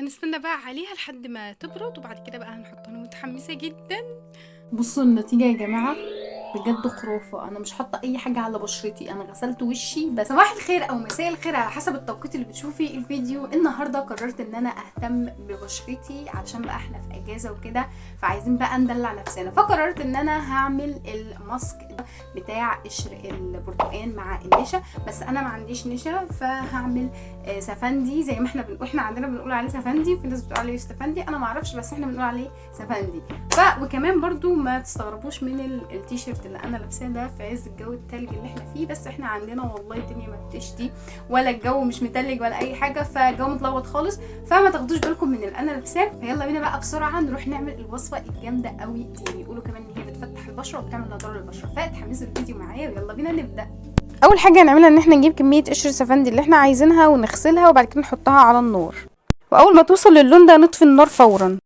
هنستنى بقى عليها لحد ما تبرد وبعد كده بقى هنحطها. انا متحمسة جدا. بصوا النتيجة يا جماعة، بجد خرافة. انا مش حاطة اي حاجة على بشرتي، انا غسلت وشي بس. صباح الخير او مساء الخير على حسب التوقيت اللي بتشوفي الفيديو. النهاردة قررت ان انا اهتم ببشرتي علشان بقى احنا في اجازة وكده، فعايزين بقى ندلع نفسنا. فقررت ان انا هعمل الماسك بتاع قشر البرتقال مع النشا، بس انا ما عنديش نشا فهعمل سفندي زي ما احنا بنقول. احنا عندنا بنقول عليه سفندي وفي ناس بتقول عليه استفندي، انا ما اعرفش بس احنا بنقول عليه سفندي. وكمان برضو ما تستغربوش من التيشيرت اللي انا لابساه ده في عز الجو التلج اللي احنا فيه، بس احنا عندنا والله الدنيا ما بتشتي ولا الجو مش متلج ولا اي حاجه، فالجو متلخبط خالص، فما تاخدوش بالكم من اللي انا لابساه. فيلا بينا بقى بسرعه نروح نعمل الوصفه الجامده قوي دي. بيقولوا كمان ان هي بتفتح البشره وبتعمل نضاره للبشره، فتحمسوا الفيديو معايا ويلا بينا نبدا. اول حاجه هنعملها ان احنا نجيب كميه قشر سفندي اللي احنا عايزينها ونغسلها وبعد كده نحطها على النار، واول ما توصل للون ده نطفي النار فورا.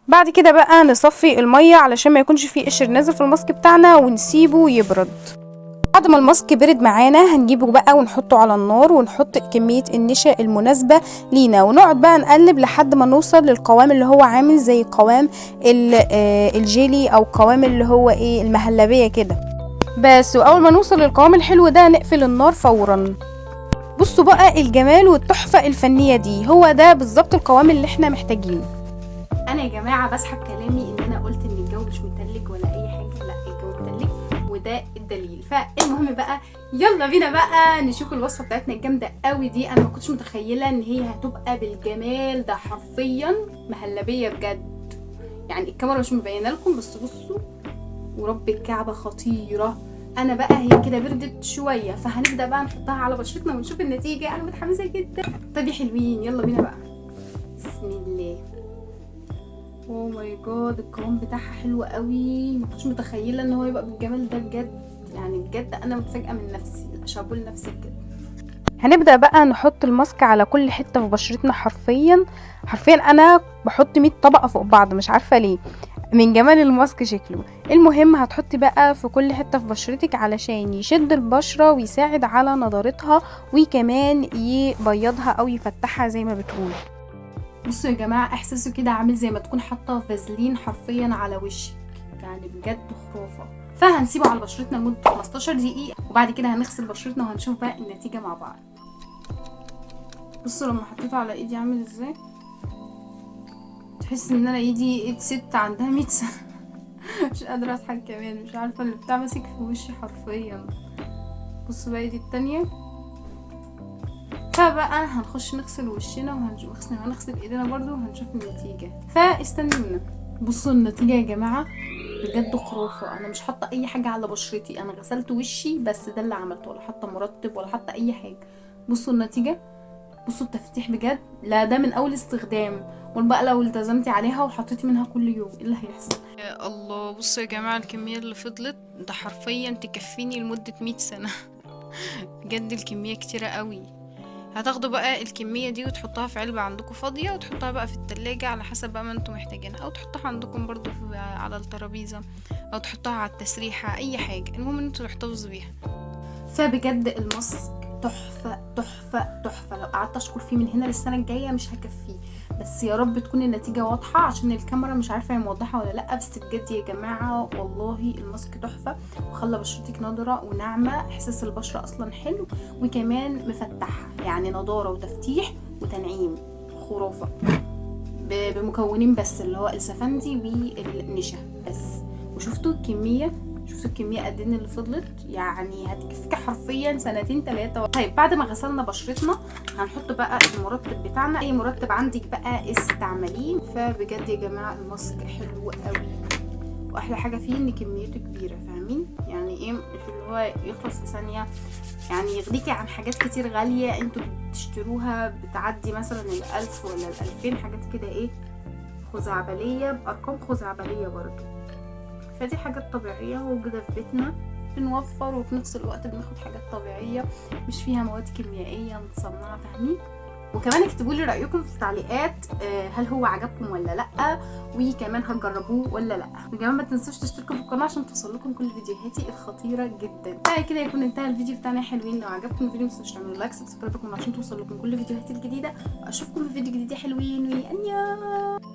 بعد كده بقى نصفي الميه علشان ما يكونش فيه قشر نازل في الماسك بتاعنا ونسيبه يبرد. بعد ما الماسك برد معانا هنجيبه بقى ونحطه على النار ونحط كميه النشا المناسبه لينا، ونقعد بقى نقلب لحد ما نوصل للقوام اللي هو عامل زي قوام الجيلي او قوام اللي هو ايه المهلبيه كده بس. واول ما نوصل للقوام الحلو ده نقفل النار فورا. بصوا بقى الجمال والتحفه الفنيه دي، هو ده بالظبط القوام اللي احنا محتاجينه. انا يا جماعه بسحب كلامي ان انا قلت ان الجو مش متلج ولا اي حاجه، لا الجو متلج وده الدليل. فالمهم بقى يلا بينا بقى نشوف الوصفه بتاعتنا الجامده قوي دي. انا ما كنتش متخيله ان هي هتبقى بالجمال ده، حرفيا مهلبيه بجد. يعني الكاميرا مش مبينه لكم بس بصوا، ورب الكعبه خطيره. انا بقى هي كده بردت شويه، فهنبدا بقى نحطها على بشرتنا ونشوف النتيجه. انا متحمسه جدا. طب يا حلوين يلا بينا بقى، بسم الله. اوه ماي جاد، القوام بتاعها حلو قوي. ما كنتش متخيله ان هو يبقى بالجمال ده بجد. يعني بجد انا متفاجئه من نفسي، شابو لنفسي بجد. هنبدأ بقى نحط الماسك على كل حتة في بشرتنا، حرفيا حرفيا انا بحط 100 طبقة فوق بعض مش عارفة ليه من جمال الماسك شكله. المهم هتحطي بقى في كل حتة في بشرتك علشان يشد البشرة ويساعد على نضارتها وكمان يبيضها او يفتحها زي ما بتقول. بصوا يا جماعه، احساسه كده عامل زي ما تكون حاطه فازلين حرفيا على وشك، يعني بجد خرافه. فهنسيبه على بشرتنا لمده 15 دقيقه وبعد كده هنغسل بشرتنا وهنشوف بقى النتيجه مع بعض. بصوا لما حطيته على ايدي عامل ازاي، تحس ان انا ايدي ايد ست عندها 100 سنه. مش قادره اضحك كمان، مش عارفه اللي بتاع ماسك في وشي حرفيا. بصوا بقى ايدي التانية. فبقى هنخش نغسل وشنا وهنغسل ايدينا برضو وهنشوف النتيجة، فاستنونا. بصوا النتيجة يا جماعة، بجد خرافة. انا مش حاطة اي حاجة على بشرتي، انا غسلت وشي بس، ده اللي عملته، ولا حاطة مرطب ولا حاطة اي حاجة. بصوا النتيجة، بصوا التفتيح بجد. لا ده من اول استخدام، والبقى لو التزمتي عليها وحطيتي منها كل يوم ايه اللي هيحصل؟ يا الله، بصوا يا جماعة الكمية اللي فضلت ده حرفيا تكفيني لمدة 100 سنة. بجد الكمية كتيرة قوي. هتاخدوا بقى الكمية دي وتحطوها في علبة عندكم فاضية وتحطوها بقى في التلاجة على حسب بقى ما انتوا محتاجين، او تحطوها عندكم برضو على الترابيزة، او تحطوها على التسريحة، اي حاجة، المهم ان انتوا تحتفظوا بيها. فبجد الماسك تحفة تحفة تحفة. لو قعدت اشكر فيه من هنا للسنة الجاية مش هكفيه، بس يا رب تكون النتيجة واضحة عشان الكاميرا مش عارفة هي موضحة ولا لا. بس بجد يا جماعة والله الماسك تحفة، وخلى بشرتك نضرة وناعمة، احساس البشرة اصلا حلو، وكمان مفتحة، يعني نضارة وتفتيح وتنعيم، خرافة. بمكونين بس اللي هو السفندي والنشا بس. وشفتوا الكمية، شفتوا الكمية قد ايه اللي فضلت، يعني هتكفيك حرفيا سنتين 3. طيب بعد ما غسلنا بشرتنا هنحط بقى المرطب بتاعنا، اي مرطب عندك بقى استعمليه. فبجد يا جماعة الماسك حلو قوي، واحلى حاجة فيه ان كميته كبيرة، فاهمين يعني ايه؟ مش اللي هو يخلص في ثانية، يعني يغنيكي عن حاجات كتير غالية انتوا بتشتروها بتعدي مثلا 1000 ولا 2000، حاجات كده ايه خزعبلية، بأرقام خزعبلية برضو. فدي حاجات طبيعية موجودة في بيتنا، بنوفر وفي نفس الوقت بناخد حاجات طبيعية مش فيها مواد كيميائية متصنعة، فاهمين؟ وكمان اكتبوا لي رايكم في التعليقات هل هو عجبكم ولا لا، وكمان هتجربوه ولا لا. وكمان ما تنسوش تشتركوا في القناه عشان توصلكم كل فيديوهاتي الخطيره جدا. كده يكون انتهى الفيديو بتاعنا يا حلوين. لو عجبكم الفيديو ما تنسوش تعملوا لايك سبسكرايب عشان توصلكم كل فيديوهاتي الجديده. اشوفكم في فيديو جديد يا حلوين، وانيا.